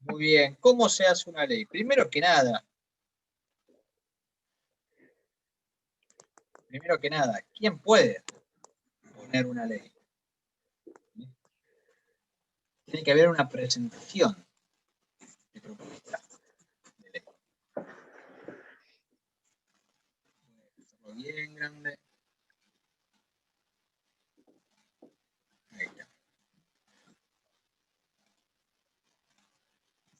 Muy bien. ¿Cómo se hace una ley? Primero que nada, ¿quién puede poner una ley? Tiene que haber una presentación de propuesta de ley. Voy a hacerlo bien grande. Ahí está.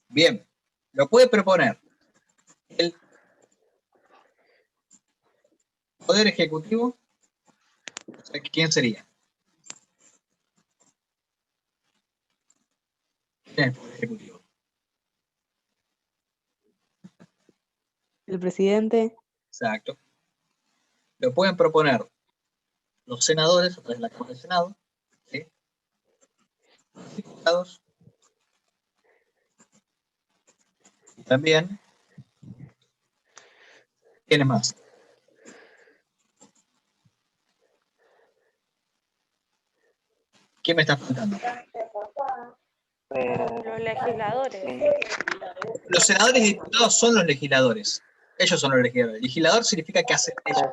Bien. Lo puede proponer el Poder Ejecutivo. O sea, ¿quién sería? ¿Quién es el Poder Ejecutivo? El presidente. Exacto. Lo pueden proponer los senadores a través de la Cámara del Senado, ¿sí? Los diputados, y también, ¿quiénes más? ¿Quién me está faltando? Los legisladores. Los senadores y diputados son los legisladores. Ellos son los legisladores. Legislador significa que hacen ellos.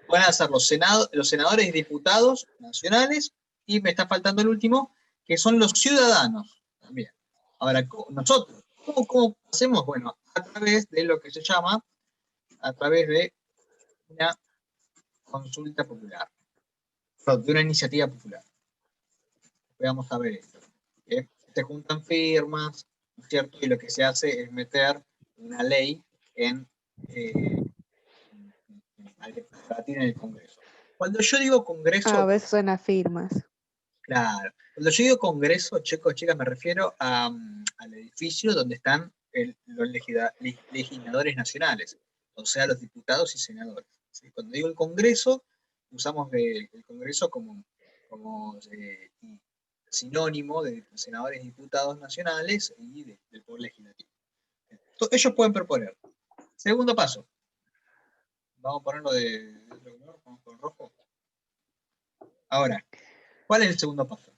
Pueden hacer los senadores y diputados nacionales, y me está faltando el último, que son los ciudadanos también. Ahora, nosotros, ¿cómo hacemos? Bueno, a través de lo que se llama, a través de una consulta popular, de una iniciativa popular. Vamos a ver esto. Se juntan firmas, ¿no es cierto? Y lo que se hace es meter una ley en el Congreso. Cuando yo digo Congreso, A veces suena firmas. claro, cuando yo digo Congreso, chicos, chicas, me refiero al edificio donde están los legisladores nacionales, o sea, los diputados y senadores. ¿Sí? Cuando digo el Congreso, usamos el Congreso como sinónimo de senadores y diputados nacionales y del Poder Legislativo. Ellos pueden proponer. Segundo paso. Vamos a ponerlo de otro color, vamos con rojo. Ahora, ¿cuál es el segundo paso?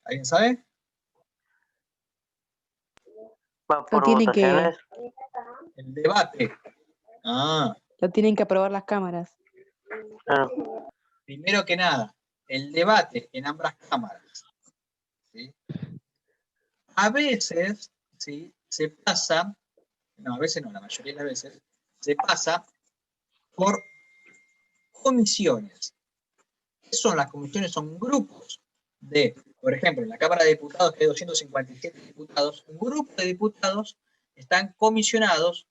¿Alguien sabe? Va por tienen que, votaciones. El debate. lo tienen que aprobar las cámaras. Primero que nada, el debate en ambas cámaras. ¿Sí? A veces, ¿sí? Se pasa, no, a veces no, la mayoría de las veces, se pasa por comisiones. ¿Qué son las comisiones? Son grupos de, por ejemplo, en la Cámara de Diputados, que hay 257 diputados, un grupo de diputados están comisionados,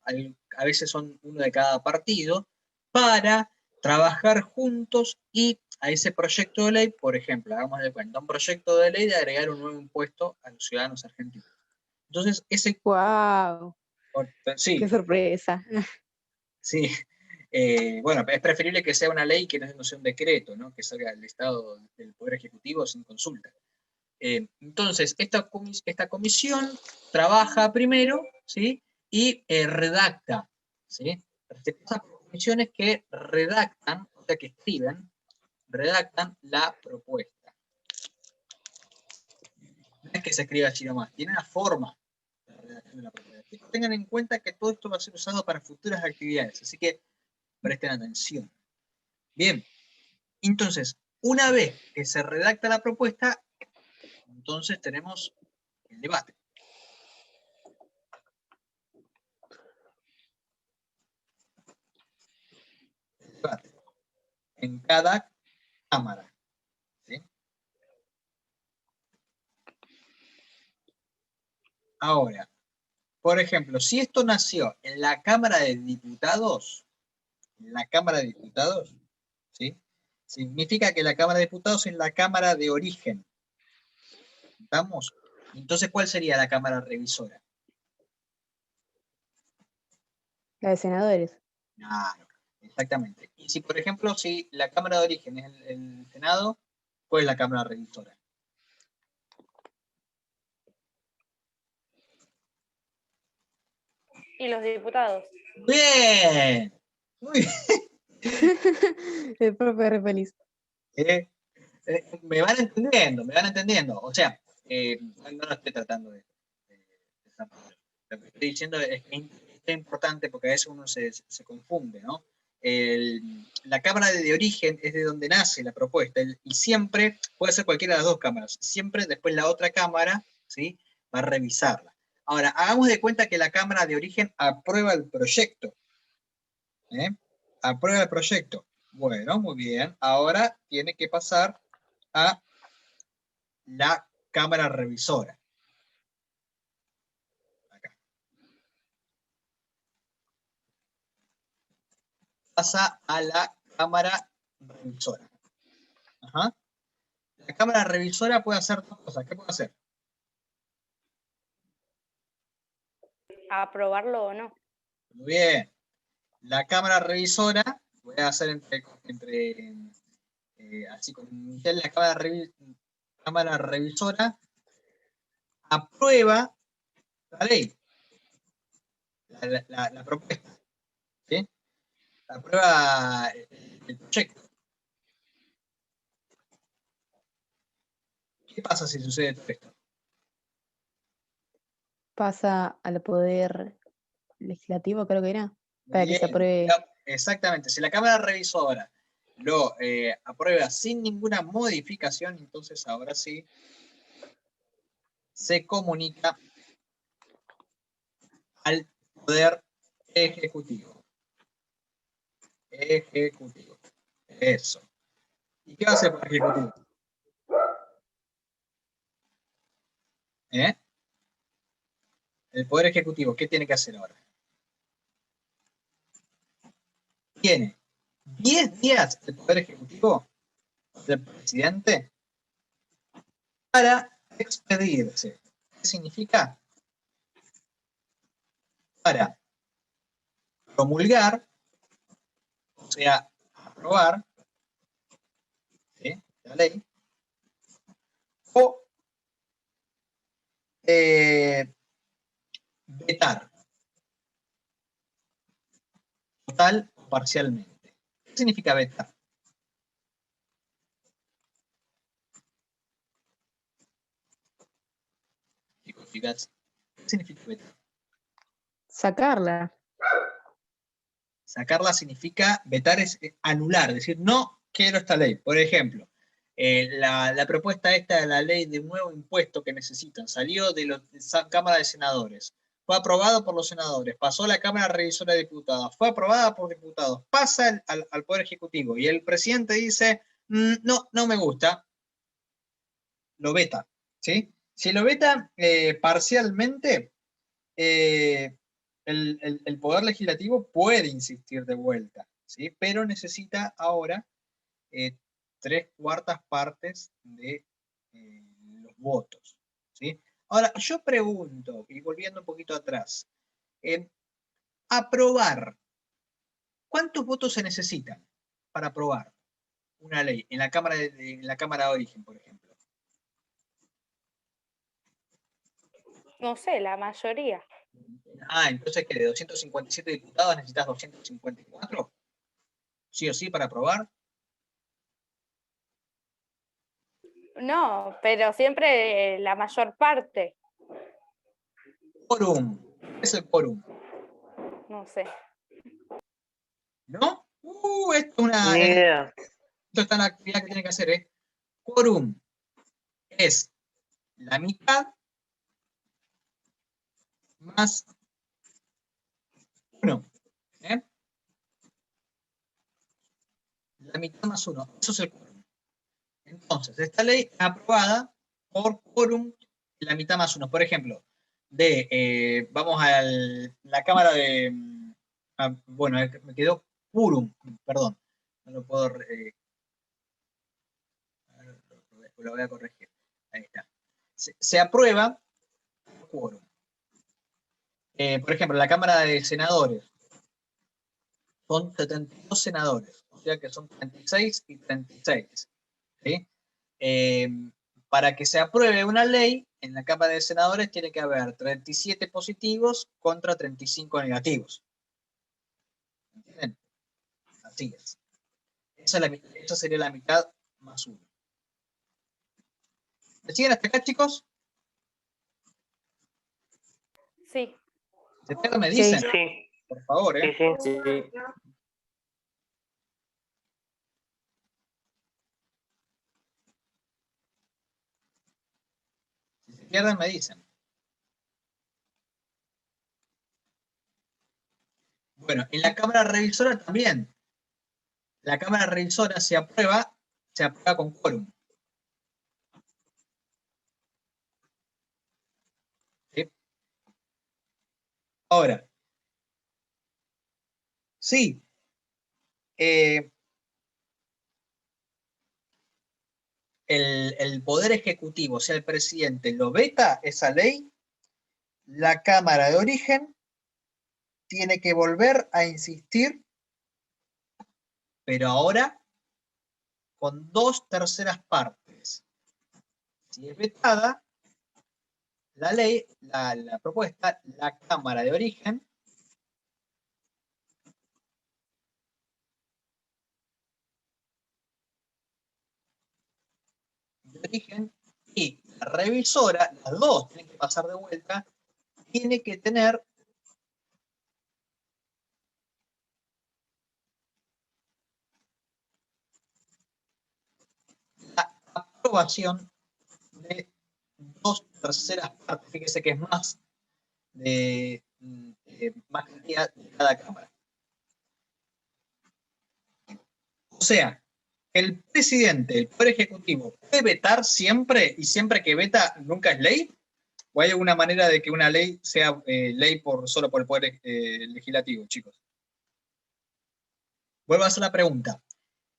a veces son uno de cada partido, para trabajar juntos y a ese proyecto de ley, por ejemplo, hagamos de cuenta, un proyecto de ley de agregar un nuevo impuesto a los ciudadanos argentinos. Entonces, ese... ¡Wow! Sí. ¡Qué sorpresa! Sí. Bueno, es preferible que sea una ley que no sea un decreto, ¿no? Que salga del Estado, del Poder Ejecutivo sin consulta. Entonces, esta comisión trabaja primero, ¿sí? Y redacta, ¿sí? Se pasa por comisiones que redactan, o sea, que redactan la propuesta. No es que se escriba así nomás, tiene una forma de redacción de la propuesta. Tengan en cuenta que todo esto va a ser usado para futuras actividades, así que presten atención. Bien, entonces, una vez que se redacta la propuesta, entonces tenemos el debate. El debate en cada cámara. ¿Sí? Ahora, por ejemplo, si esto nació en la Cámara de Diputados, ¿sí? Significa que la Cámara de Diputados es la Cámara de origen. ¿Estamos? Entonces, ¿cuál sería la Cámara revisora? La de senadores. Claro, exactamente. Y si, por ejemplo, si la Cámara de origen es el Senado, ¿cuál es la Cámara revisora? Y los diputados. Bien, muy bien. El profe re feliz. Me van entendiendo, me van entendiendo. O sea, no lo estoy tratando de esa manera. Lo que estoy diciendo es que es importante porque a veces uno se confunde, ¿no? La cámara de origen es de donde nace la propuesta y siempre puede ser cualquiera de las dos cámaras. Siempre después la otra cámara, ¿sí?, va a revisarla. Ahora, hagamos de cuenta que la cámara de origen aprueba el proyecto. Aprueba el proyecto. Bueno, muy bien. Ahora tiene que pasar a la cámara revisora. Acá. Pasa a la cámara revisora. Ajá. La cámara revisora puede hacer dos cosas. ¿Qué puede hacer? ¿Aprobarlo o no? Muy bien. La cámara revisora, voy a hacer así con la cámara revisora aprueba la ley, la propuesta, ¿sí? Aprueba el proyecto. ¿Qué pasa si sucede todo esto? Pasa al poder legislativo, creo que era, para que se Bien, apruebe. exactamente. Si la cámara revisora lo aprueba sin ninguna modificación, entonces ahora sí se comunica al poder ejecutivo. Ejecutivo. Eso. ¿Y qué va a hacer el ejecutivo? El poder ejecutivo, ¿qué tiene que hacer ahora? Tiene 10 días el poder ejecutivo del presidente para expedirse. ¿Qué significa? Para promulgar, o sea, aprobar, ¿sí?, la ley, o vetar, total o parcialmente. ¿Qué significa vetar? Chicas, ¿qué significa vetar? Sacarla. Sacarla significa, vetar es anular, es decir, no quiero esta ley. Por ejemplo, la propuesta esta de la ley de un nuevo impuesto que necesitan salió de la Cámara de Senadores, fue aprobado por los senadores, pasó a la Cámara Revisora de Diputados, fue aprobada por diputados, pasa al Poder Ejecutivo y el presidente dice, no, no me gusta, lo veta, ¿sí? Si lo veta parcialmente, el Poder Legislativo puede insistir de vuelta, ¿sí?, pero necesita ahora 3/4 partes de los votos, ¿sí? Ahora, yo pregunto, y volviendo un poquito atrás, aprobar, ¿cuántos votos se necesitan para aprobar una ley en la Cámara de Origen, por ejemplo? No sé, la mayoría. Entonces, ¿qué? ¿De 257 diputados necesitas 254? ¿Sí o sí para aprobar? No, pero siempre la mayor parte. Quórum. ¿Qué es el quórum? No sé. ¿No? Esto Ni idea. está en la actividad que tiene que hacer, ¿eh? Quórum es la mitad más 1. ¿Eh? La mitad más 1. Eso es el quórum. Entonces, esta ley es aprobada por quórum la mitad más 1. Por ejemplo, vamos a la Cámara de... bueno, me quedó quórum, perdón. No lo puedo... lo voy a corregir. Ahí está. Se aprueba por quórum. Por ejemplo, la Cámara de Senadores son 72 senadores, o sea que son 36 y 36. ¿Sí? Para que se apruebe una ley, en la Cámara de Senadores tiene que haber 37 positivos contra 35 negativos. ¿Entienden? Así es. Esa sería la mitad más 1. ¿Me siguen hasta acá, chicos? Sí. ¿Se pierden? Me Sí. dicen, Sí, por favor, sí, ¿eh? sí. Sí. Si se pierden, me dicen. Bueno, en la cámara revisora también. La cámara revisora se aprueba con quórum. ¿Sí? Ahora, sí, el Poder Ejecutivo, o sea, el presidente, lo veta esa ley, la Cámara de Origen tiene que volver a insistir, pero ahora con 2/3 partes. Si es vetada la ley, la propuesta, la Cámara de Origen y la revisora, las dos tienen que pasar de vuelta, tiene que tener la aprobación de 2/3 partes. Fíjese que es más de más cantidad de cada cámara. O sea, el presidente, el Poder Ejecutivo, puede vetar siempre, y siempre que veta nunca es ley. ¿O hay alguna manera de que una ley sea ley solo por el Poder Legislativo, chicos? Vuelvo a hacer la pregunta.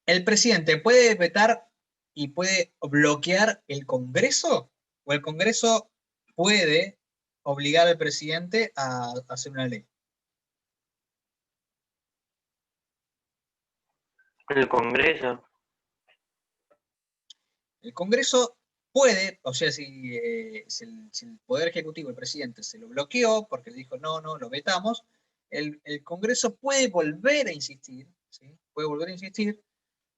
¿El presidente puede vetar y puede bloquear el Congreso? ¿O el Congreso puede obligar al presidente a hacer una ley? El Congreso. El Congreso puede, o sea, si el Poder Ejecutivo, el presidente, se lo bloqueó porque le dijo no, lo vetamos, el Congreso puede volver a insistir, ¿sí? Puede volver a insistir,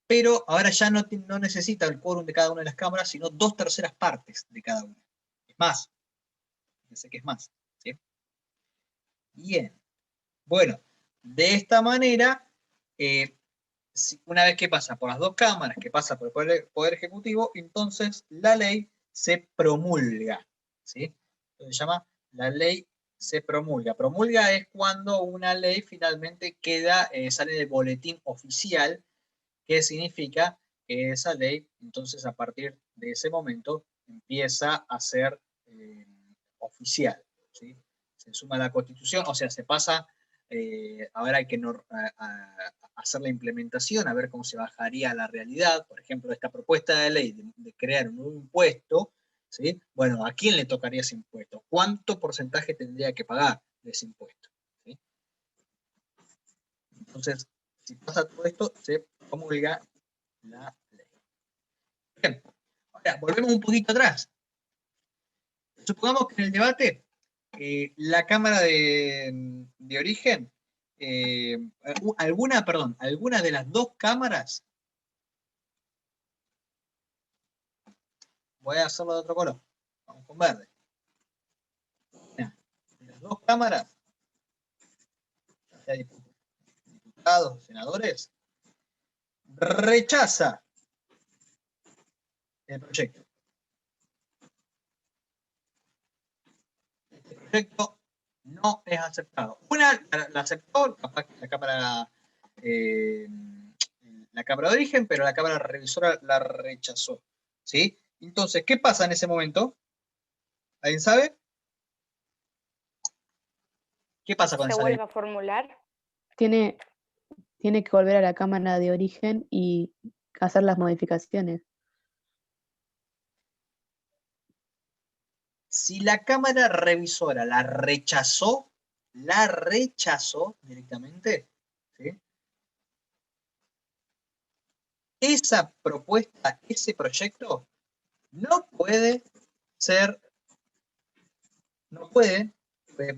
pero ahora ya no necesita el quórum de cada una de las cámaras, sino 2/3 partes de cada una. Es más, fíjense que es más, ¿sí? Bien. Bueno, de esta manera, una vez que pasa por las dos cámaras, que pasa por el Poder Ejecutivo, entonces la ley se promulga, ¿sí? Se llama la ley se promulga. Promulga es cuando una ley finalmente sale del boletín oficial, que significa que esa ley, entonces a partir de ese momento, empieza a ser oficial, ¿sí? Se suma a la Constitución, o sea, se pasa, ahora hay que hacer la implementación, a ver cómo se bajaría a la realidad. Por ejemplo, esta propuesta de ley de crear un nuevo impuesto, ¿sí? Bueno, ¿a quién le tocaría ese impuesto? ¿Cuánto porcentaje tendría que pagar de ese impuesto? ¿Sí? Entonces, si pasa todo esto, se promulga la ley. Bien, ahora volvemos un poquito atrás. Supongamos que en el debate la Cámara de Origen, alguna de las dos cámaras, voy a hacerlo de otro color, vamos con verde. Una de las dos cámaras, ya sea diputados o senadores, rechaza el proyecto. Este proyecto no es aceptado. Una la aceptó, capaz que la Cámara de Origen, pero la Cámara Revisora la rechazó, ¿sí? Entonces, ¿qué pasa en ese momento? ¿Alguien sabe? ¿Qué pasa con ¿Se esa ley? vuelve a formular? Tiene que volver a la cámara de origen y hacer las modificaciones. Si la Cámara Revisora la rechazó directamente, ¿sí? Esa propuesta, ese proyecto, no puede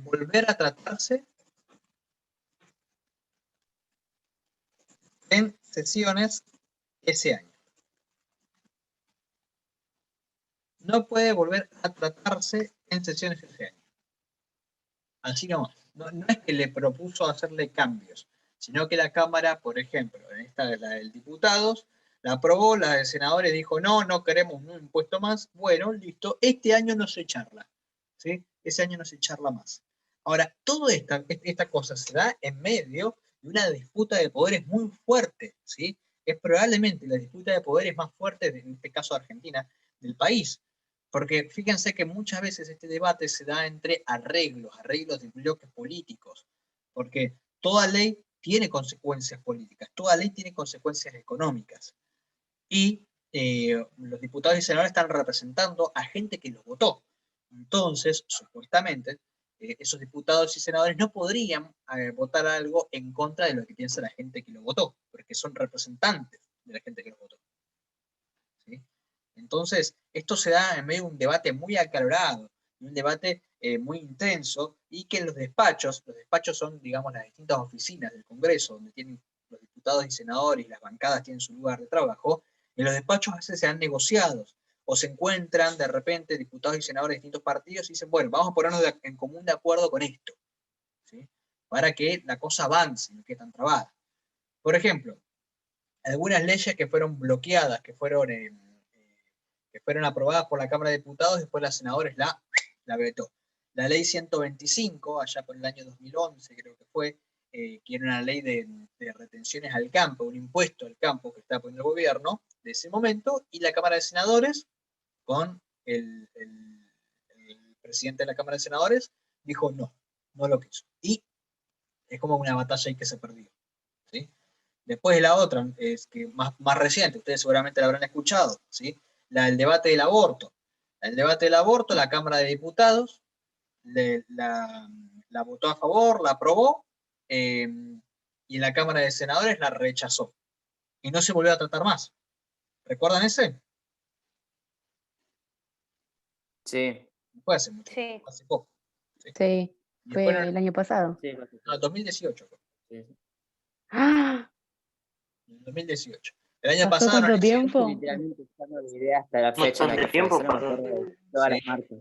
volver a tratarse en sesiones ese año. no puede volver a tratarse en sesiones ese año. Así nomás. No es que le propuso hacerle cambios, sino que la Cámara, por ejemplo, en esta de la del diputados, la aprobó, la de senadores dijo, no, no queremos un impuesto más. Bueno, listo, este año no se charla. ¿Sí? Ese año no se charla más. Ahora, toda esta cosa se da en medio de una disputa de poderes muy fuerte, ¿sí? Es probablemente la disputa de poderes más fuerte, en este caso de Argentina, del país. Porque fíjense que muchas veces este debate se da entre arreglos de bloques políticos, porque toda ley tiene consecuencias políticas, toda ley tiene consecuencias económicas. Y los diputados y senadores están representando a gente que los votó. Entonces, supuestamente, esos diputados y senadores no podrían votar algo en contra de lo que piensa la gente que lo votó, porque son representantes de la gente que los votó. ¿Sí? Entonces, esto se da en medio de un debate muy acalorado, un debate muy intenso, y que en los despachos son, digamos, las distintas oficinas del Congreso, donde tienen los diputados y senadores y las bancadas tienen su lugar de trabajo, en los despachos a veces se dan negociados, o se encuentran de repente diputados y senadores de distintos partidos y dicen, bueno, vamos a ponernos en común de acuerdo con esto, ¿sí? Para que la cosa avance, no quede tan trabada. Por ejemplo, algunas leyes que fueron bloqueadas, que fueron aprobadas por la Cámara de Diputados, después las senadores la vetó. La ley 125, allá por el año 2011 creo que fue, que era una ley de retenciones al campo, un impuesto al campo que estaba poniendo el gobierno de ese momento, y la Cámara de Senadores, con el presidente de la Cámara de Senadores, dijo no lo quiso. Y es como una batalla ahí que se perdió. ¿Sí? Después de la otra, es que más reciente, ustedes seguramente la habrán escuchado, ¿sí? La del debate del aborto. El debate del aborto, la Cámara de Diputados la votó a favor, la aprobó, y la Cámara de Senadores la rechazó. Y no se volvió a tratar más. ¿Recuerdan ese? Sí. No fue hace mucho, Sí. fue hace poco. ¿Sí? Sí, Y después, fue el año pasado. Sí, no, 2018 fue. sí, sí. ¡Ah! En 2018. El año ¿Pasó pasado no tanto le hicieron. tiempo? Literalmente usando la idea hasta la fecha en la Bastante que fue. tiempo Solo me pasó. acuerdo de todas Sí. las marchas.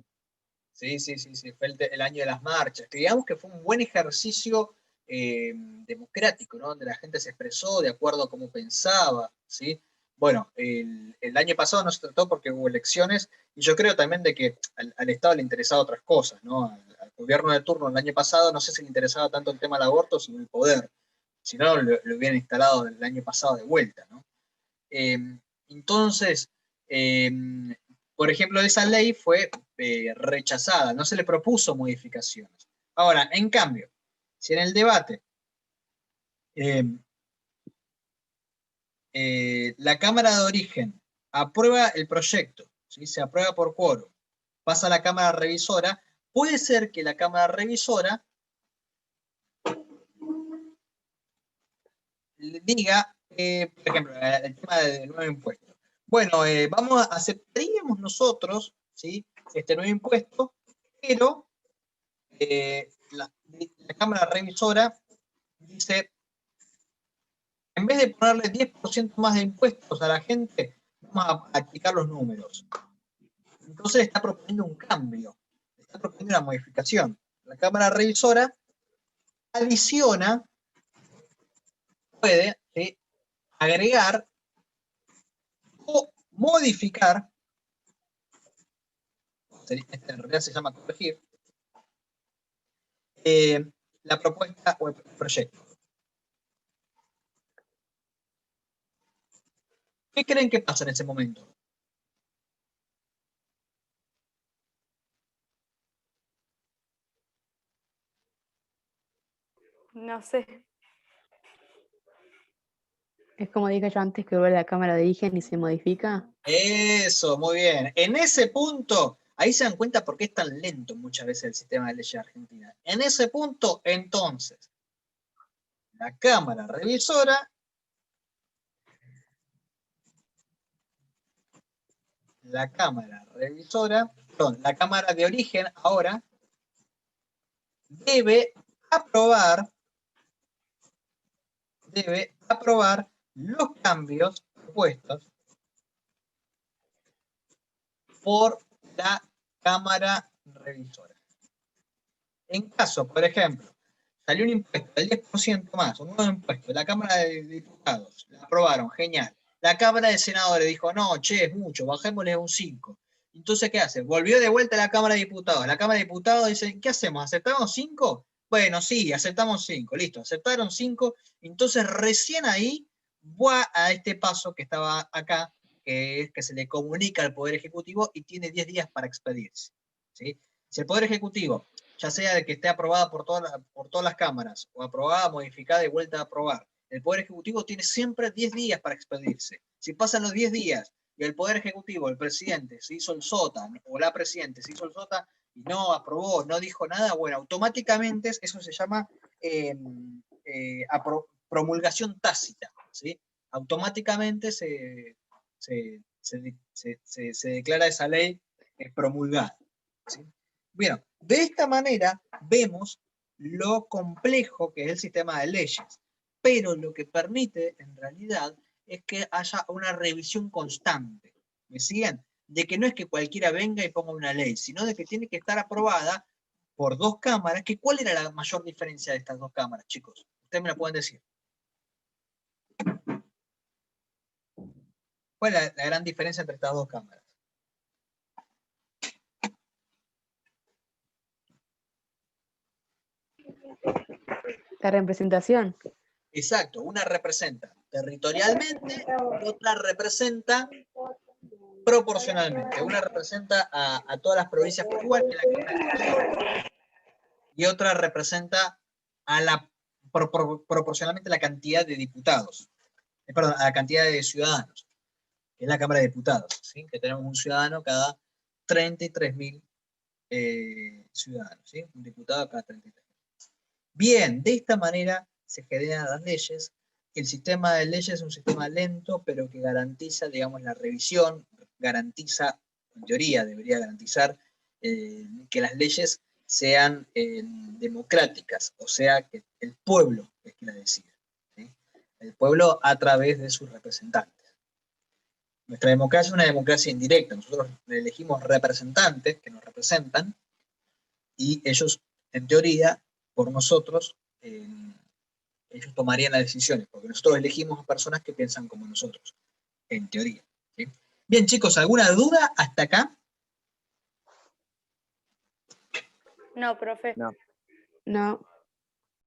Sí, fue el año de las marchas, que digamos que fue un buen ejercicio democrático, ¿no? Donde la gente se expresó de acuerdo a cómo pensaba, ¿sí? Bueno, el año pasado no se trató porque hubo elecciones, y yo creo también de que al Estado le interesaba otras cosas, ¿no? Al gobierno de turno el año pasado no sé si le interesaba tanto el tema del aborto, sino el poder. Si no, lo hubieran instalado el año pasado de vuelta, ¿no? Eh, entonces, eh, por ejemplo, esa ley fue rechazada, no se le propuso modificaciones. Ahora, en cambio, si en el debate eh, la Cámara de Origen aprueba el proyecto, ¿sí? Se aprueba por quórum, pasa a la Cámara Revisora, puede ser que la Cámara Revisora le diga, por ejemplo, el tema del nuevo impuesto. Bueno, aceptaríamos nosotros, ¿sí? Este nuevo impuesto, pero la Cámara Revisora dice, en vez de ponerle 10% más de impuestos a la gente, vamos a aplicar los números. Entonces está proponiendo un cambio, está proponiendo una modificación. La Cámara Revisora adiciona, puede, ¿sí? Agregar o modificar, en realidad se llama corregir, la propuesta o el proyecto. ¿Qué creen que pasa en ese momento? No sé. Es como dije yo antes, que vuelve a la Cámara de Origen y se modifica. Eso, muy bien. En ese punto, ahí se dan cuenta por qué es tan lento muchas veces el sistema de leyes argentina. En ese punto, entonces, la Cámara Revisora la Cámara de Origen ahora debe aprobar los cambios propuestos por la Cámara Revisora. En caso, por ejemplo, salió un impuesto del 10% más, un nuevo impuesto de la Cámara de Diputados, lo aprobaron, genial. La Cámara de Senadores dijo, no, che, es mucho, bajémosle un 5. Entonces, ¿qué hace? Volvió de vuelta a la Cámara de Diputados. La Cámara de Diputados dice, ¿qué hacemos? ¿Aceptamos 5? Bueno, sí, aceptamos 5, listo, aceptaron 5. Entonces, recién ahí va a este paso que estaba acá, que es que se le comunica al Poder Ejecutivo y tiene 10 días para expedirse. ¿Sí? Si el Poder Ejecutivo, ya sea de que esté aprobada por todas las cámaras, o aprobada, modificada y vuelta a aprobar, el Poder Ejecutivo tiene siempre 10 días para expedirse. Si pasan los 10 días y el Poder Ejecutivo, el presidente, se hizo el sota, o la presidenta se hizo el sota y no aprobó, no dijo nada, bueno, automáticamente eso se llama promulgación tácita, ¿sí? Automáticamente se declara esa ley promulgada, ¿sí? Bien, de esta manera vemos lo complejo que es el sistema de leyes, pero lo que permite en realidad es que haya una revisión constante. ¿Me siguen? De que no es que cualquiera venga y ponga una ley, sino de que tiene que estar aprobada por 2 cámaras. ¿Cuál era la mayor diferencia de estas 2 cámaras, chicos? Ustedes me lo pueden decir. ¿Cuál es la gran diferencia entre estas 2 cámaras? La representación. Exacto, una representa territorialmente y otra representa proporcionalmente. Una representa a todas las provincias por igual, que la y otra representa proporcionalmente la cantidad de diputados, perdón, a la cantidad de ciudadanos, que es la Cámara de Diputados, ¿sí? Que tenemos un ciudadano cada 33.000 ciudadanos, ¿sí? Un diputado cada 33.000. Bien, de esta manera se generan las leyes. El sistema de leyes es un sistema lento, pero que garantiza, digamos, la revisión, garantiza, en teoría debería garantizar que las leyes sean democráticas, o sea, que el pueblo es quien las decide, ¿sí? El pueblo a través de sus representantes. Nuestra democracia es una democracia indirecta. Nosotros elegimos representantes que nos representan y ellos, en teoría, por nosotros, ellos tomarían las decisiones, porque nosotros elegimos a personas que piensan como nosotros, en teoría, ¿sí? Bien, chicos, ¿alguna duda hasta acá? No, profe. No. No.